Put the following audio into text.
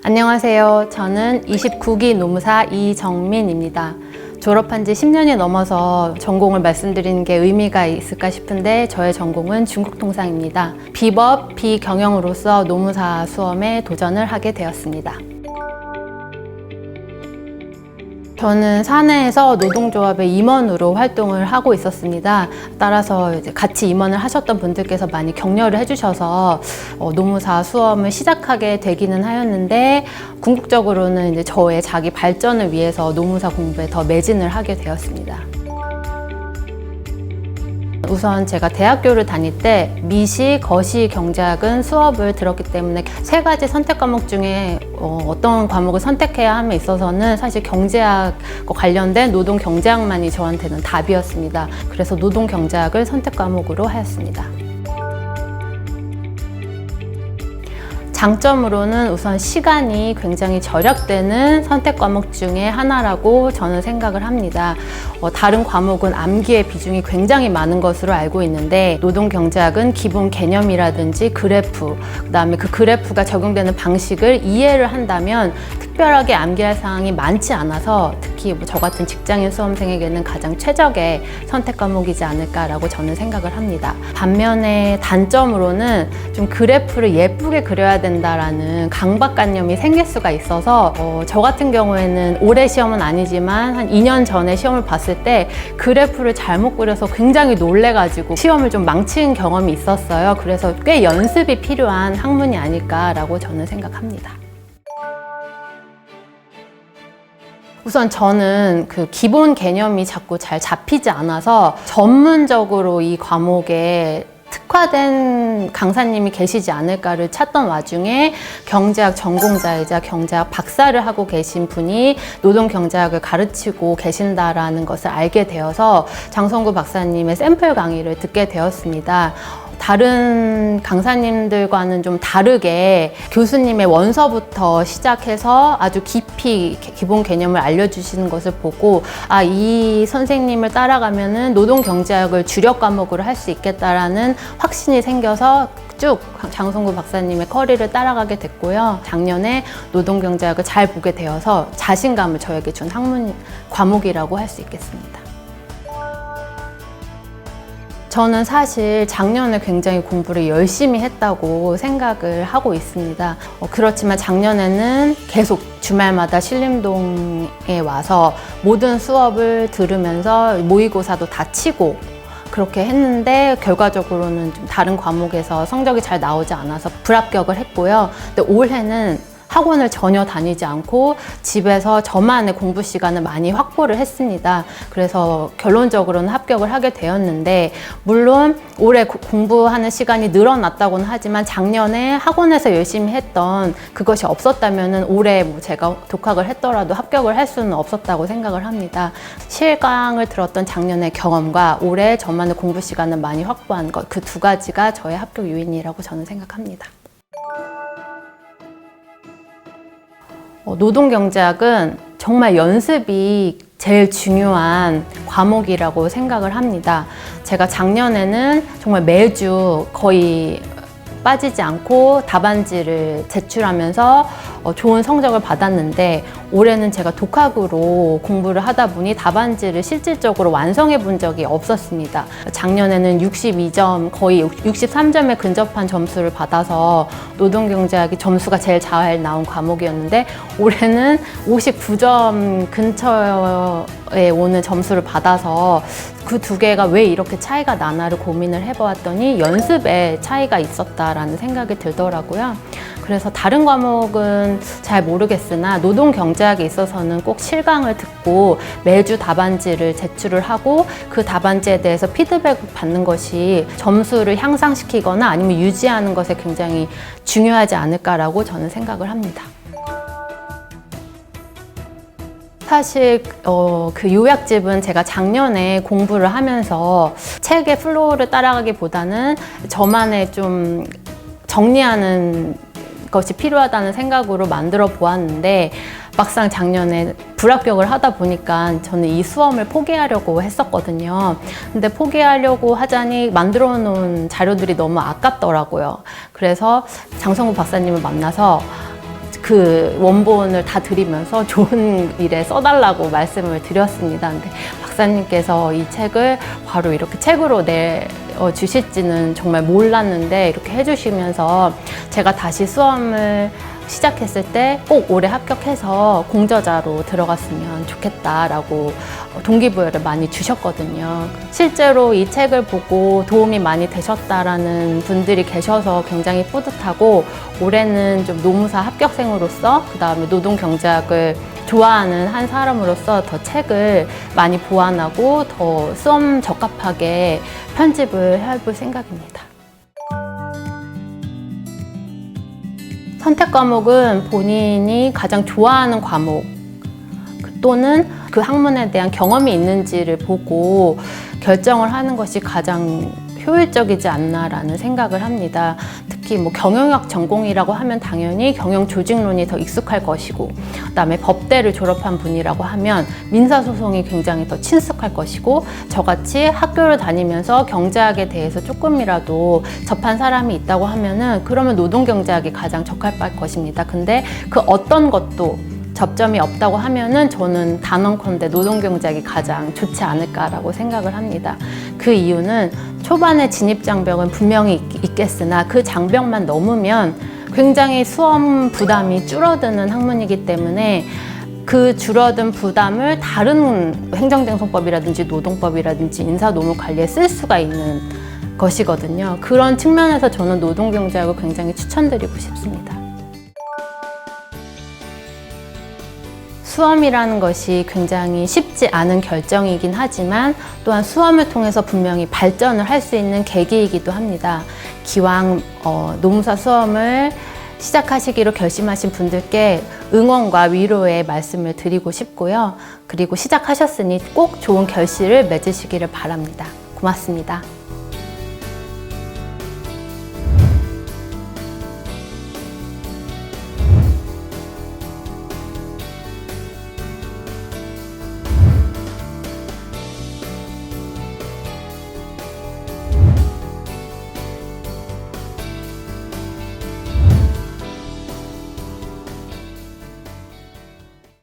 안녕하세요. 저는 29기 노무사 이정민입니다. 졸업한 지 10년이 넘어서 전공을 말씀드리는 게 의미가 있을까 싶은데 저의 전공은 중국통상입니다. 비법, 비경영으로서 노무사 수험에 도전을 하게 되었습니다. 저는 사내에서 노동조합의 임원으로 활동을 하고 있었습니다. 따라서 이제 같이 임원을 하셨던 분들께서 많이 격려를 해주셔서 노무사 수험을 시작하게 되기는 하였는데, 궁극적으로는 이제 저의 자기 발전을 위해서 노무사 공부에 더 매진을 하게 되었습니다. 우선 제가 대학교를 다닐 때 미시, 거시, 경제학은 수업을 들었기 때문에 세 가지 선택 과목 중에 어떤 과목을 선택해야 함에 있어서는 사실 경제학과 관련된 노동 경제학만이 저한테는 답이었습니다. 그래서 노동 경제학을 선택 과목으로 하였습니다. 장점으로는 우선 시간이 굉장히 절약되는 선택 과목 중에 하나라고 저는 생각을 합니다. 다른 과목은 암기의 비중이 굉장히 많은 것으로 알고 있는데, 노동경제학은 기본 개념이라든지 그래프, 그다음에 그 그래프가 적용되는 방식을 이해를 한다면 특별하게 암기할 사항이 많지 않아서 특히 저 같은 직장인 수험생에게는 가장 최적의 선택 과목이지 않을까라고 저는 생각을 합니다. 반면에 단점으로는 좀 그래프를 예쁘게 그려야 된다라는 강박관념이 생길 수가 있어서 저 같은 경우에는 올해 시험은 아니지만 한 2년 전에 시험을 봤을 때 그래프를 잘못 그려서 굉장히 놀래가지고 시험을 좀 망친 경험이 있었어요. 그래서 꽤 연습이 필요한 학문이 아닐까라고 저는 생각합니다. 우선 저는 그 기본 개념이 자꾸 잘 잡히지 않아서 전문적으로 이 과목에 특화된 강사님이 계시지 않을까를 찾던 와중에 경제학 전공자이자 경제학 박사를 하고 계신 분이 노동경제학을 가르치고 계신다라는 것을 알게 되어서 장성구 박사님의 샘플 강의를 듣게 되었습니다. 다른 강사님들과는 좀 다르게 교수님의 원서부터 시작해서 아주 깊이 기본 개념을 알려주시는 것을 보고, 이 선생님을 따라가면은 노동경제학을 주력 과목으로 할 수 있겠다라는 확신이 생겨서 쭉 장성구 박사님의 커리를 따라가게 됐고요. 작년에 노동경제학을 잘 보게 되어서 자신감을 저에게 준 과목이라고 할 수 있겠습니다. 저는 사실 작년에 굉장히 공부를 열심히 했다고 생각을 하고 있습니다. 그렇지만 작년에는 계속 주말마다 신림동에 와서 모든 수업을 들으면서 모의고사도 다 치고 그렇게 했는데, 결과적으로는 좀 다른 과목에서 성적이 잘 나오지 않아서 불합격을 했고요. 근데 올해는 학원을 전혀 다니지 않고 집에서 저만의 공부 시간을 많이 확보를 했습니다. 그래서 결론적으로는 합격을 하게 되었는데, 물론 올해 공부하는 시간이 늘어났다고는 하지만 작년에 학원에서 열심히 했던 그것이 없었다면 올해 제가 독학을 했더라도 합격을 할 수는 없었다고 생각을 합니다. 실강을 들었던 작년의 경험과 올해 저만의 공부 시간을 많이 확보한 것, 그 두 가지가 저의 합격 요인이라고 저는 생각합니다. 노동경제학은 정말 연습이 제일 중요한 과목이라고 생각을 합니다. 제가 작년에는 정말 매주 거의 빠지지 않고 답안지를 제출하면서 좋은 성적을 받았는데, 올해는 제가 독학으로 공부를 하다 보니 답안지를 실질적으로 완성해 본 적이 없었습니다. 작년에는 62점, 거의 63점에 근접한 점수를 받아서 노동경제학이 점수가 제일 잘 나온 과목이었는데, 올해는 59점 근처에 오는 점수를 받아서 그 두 개가 왜 이렇게 차이가 나나를 고민을 해보았더니 연습에 차이가 있었다라는 생각이 들더라고요. 그래서 다른 과목은 잘 모르겠으나 노동경제학에 있어서는 꼭 실강을 듣고 매주 답안지를 제출을 하고 그 답안지에 대해서 피드백을 받는 것이 점수를 향상시키거나 아니면 유지하는 것에 굉장히 중요하지 않을까라고 저는 생각을 합니다. 사실 그 요약집은 제가 작년에 공부를 하면서 책의 플로우를 따라가기보다는 저만의 좀 정리하는 것이 필요하다는 생각으로 만들어 보았는데, 막상 작년에 불합격을 하다 보니까 저는 이 수험을 포기하려고 했었거든요. 근데 포기하려고 하자니 만들어 놓은 자료들이 너무 아깝더라고요. 그래서 장성구 박사님을 만나서 그 원본을 다 드리면서 좋은 일에 써달라고 말씀을 드렸습니다. 근데 박사님께서 이 책을 바로 이렇게 책으로 주실지는 정말 몰랐는데 이렇게 해주시면서 제가 다시 수험을 시작했을 때 꼭 올해 합격해서 공저자로 들어갔으면 좋겠다라고 동기부여를 많이 주셨거든요. 실제로 이 책을 보고 도움이 많이 되셨다라는 분들이 계셔서 굉장히 뿌듯하고, 올해는 좀 노무사 합격생으로서 그다음에 노동경제학을 좋아하는 한 사람으로서 더 책을 많이 보완하고 더 수험 적합하게 편집을 해볼 생각입니다. 선택 과목은 본인이 가장 좋아하는 과목 또는 그 학문에 대한 경험이 있는지를 보고 결정을 하는 것이 가장 효율적이지 않나라는 생각을 합니다. 특히 경영학 전공이라고 하면 당연히 경영조직론이 더 익숙할 것이고, 그다음에 법대를 졸업한 분이라고 하면 민사소송이 굉장히 더 친숙할 것이고, 저같이 학교를 다니면서 경제학에 대해서 조금이라도 접한 사람이 있다고 하면은 그러면 노동경제학이 가장 적합할 것입니다. 근데 그 어떤 것도 접점이 없다고 하면은 저는 단언컨대 노동경제학이 가장 좋지 않을까라고 생각을 합니다. 그 이유는 초반에 진입장벽은 분명히 있겠으나 그 장벽만 넘으면 굉장히 수험 부담이 줄어드는 학문이기 때문에 그 줄어든 부담을 다른 행정쟁송법이라든지 노동법이라든지 인사노무관리에 쓸 수가 있는 것이거든요. 그런 측면에서 저는 노동경제학을 굉장히 추천드리고 싶습니다. 수험이라는 것이 굉장히 쉽지 않은 결정이긴 하지만 또한 수험을 통해서 분명히 발전을 할 수 있는 계기이기도 합니다. 기왕 노무사 수험을 시작하시기로 결심하신 분들께 응원과 위로의 말씀을 드리고 싶고요. 그리고 시작하셨으니 꼭 좋은 결실을 맺으시기를 바랍니다. 고맙습니다.